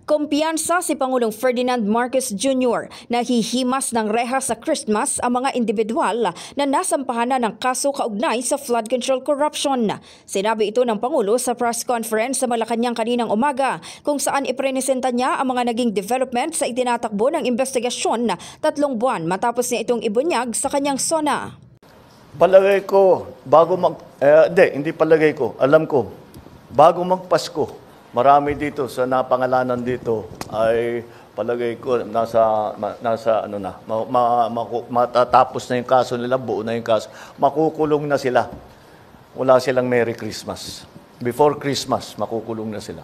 Kumpiyansa si Pangulong Ferdinand Marcos Jr. na hihimas ng rehas sa Christmas ang mga individual na nasampahan na ng kaso kaugnay sa flood control corruption. Sinabi ito ng Pangulo sa press conference sa Malacanang kaninang umaga kung saan iprenesenta niya ang mga naging development sa itinatakbo ng investigasyon 3 buwan matapos niya itong ibunyag sa kanyang SONA. Palagay ko, hindi palagay ko, alam ko, bago magpasko, marami dito sa napangalanan dito ay palagay ko matatapos na yung kaso nila, buo na yung kaso. Makukulong na sila. Wala silang Merry Christmas. Before Christmas, makukulong na sila.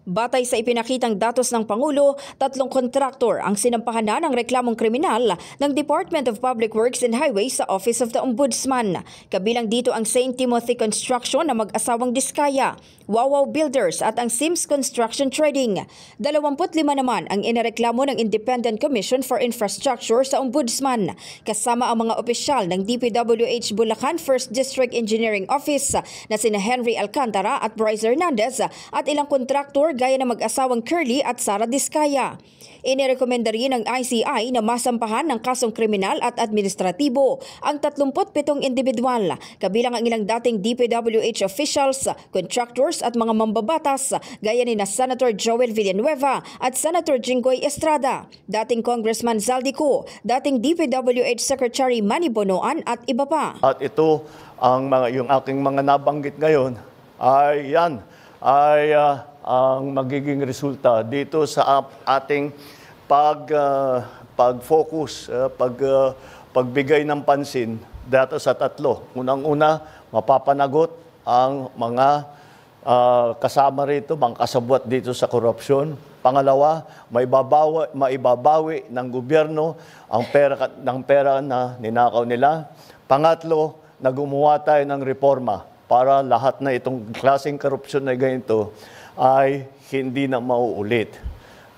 Batay sa ipinakitang datos ng Pangulo, 3 kontraktor ang sinampahan na ng reklamong kriminal ng Department of Public Works and Highways sa Office of the Ombudsman. Kabilang dito ang St. Timothy Construction na mag-asawang Diskaya, Wawaw Builders at ang Sims Construction Trading. 25 naman ang inareklamo ng Independent Commission for Infrastructure sa Ombudsman, kasama ang mga opisyal ng DPWH Bulacan 1st District Engineering Office na sina Henry Alcantara at Bryce Hernandez at ilang kontraktor gaya ng mag-asawang Curly at Sara Diskaya. Inirekomenda rin ng ICI na masampahan ng kasong kriminal at administratibo ang 37 individual, kabilang ang ilang dating DPWH officials, contractors at mga mambabatas gaya ni Senator Joel Villanueva at Senator Jinggoy Estrada, dating Congressman Zaldico, dating DPWH Secretary Manny Bonoan at iba pa. At ito yung aking mga nabanggit ngayon ay ang magiging resulta dito sa ating pag-focus, pagbigay ng pansin dito sa 3. Unang-una, mapapanagot ang mga kasama rito, mga kasabwat dito sa korupsyon. Pangalawa, maibabawi ng gobyerno ang pera na ninakaw nila. Pangatlo, na gumawa tayo ng reforma para lahat na itong klaseng korupsyon na ganito ay hindi na mauulit.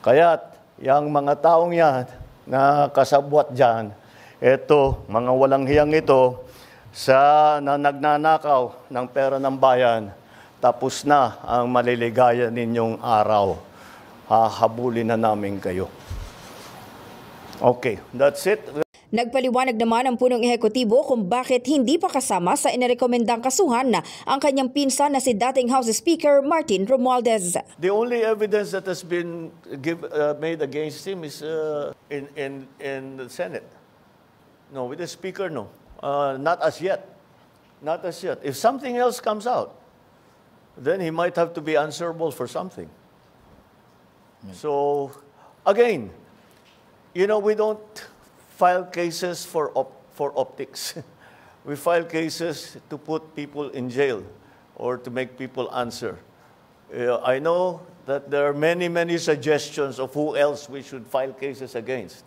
Kaya't yung mga taong yan na kasabwat dyan, ito, mga walang hiyang ito, na nagnanakaw ng pera ng bayan, tapos na ang maliligaya ninyong araw. Hahabulin na namin kayo. Okay, that's it. Nagpaliwanag naman ang punong ehekutibo kung bakit hindi pa kasama sa inirekomendang kasuhan ang kanyang pinsan na si dating House Speaker Martin Romualdez. The only evidence that has been made against him is in the Senate. No, with the Speaker, no. Not as yet. Not as yet. If something else comes out, then he might have to be answerable for something. So, again, we don't file cases for optics. We file cases to put people in jail or to make people answer. I know that there are many suggestions of who else we should file cases against.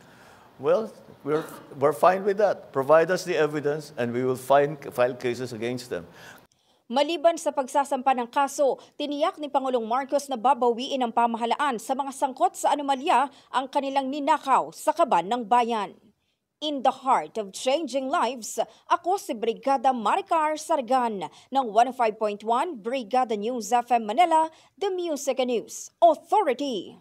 Well, we're fine with that. Provide us the evidence and we will file cases against them. Maliban sa pagsasampa ng kaso, tiniyak ni Pangulong Marcos na babawiin ang pamahalaan sa mga sangkot sa anomalya ang kanilang ninakaw sa kaban ng bayan. In the heart of changing lives, ako si Brigada Maricar Sargan ng 105.1 Brigada News FM Manila, The Music and News Authority.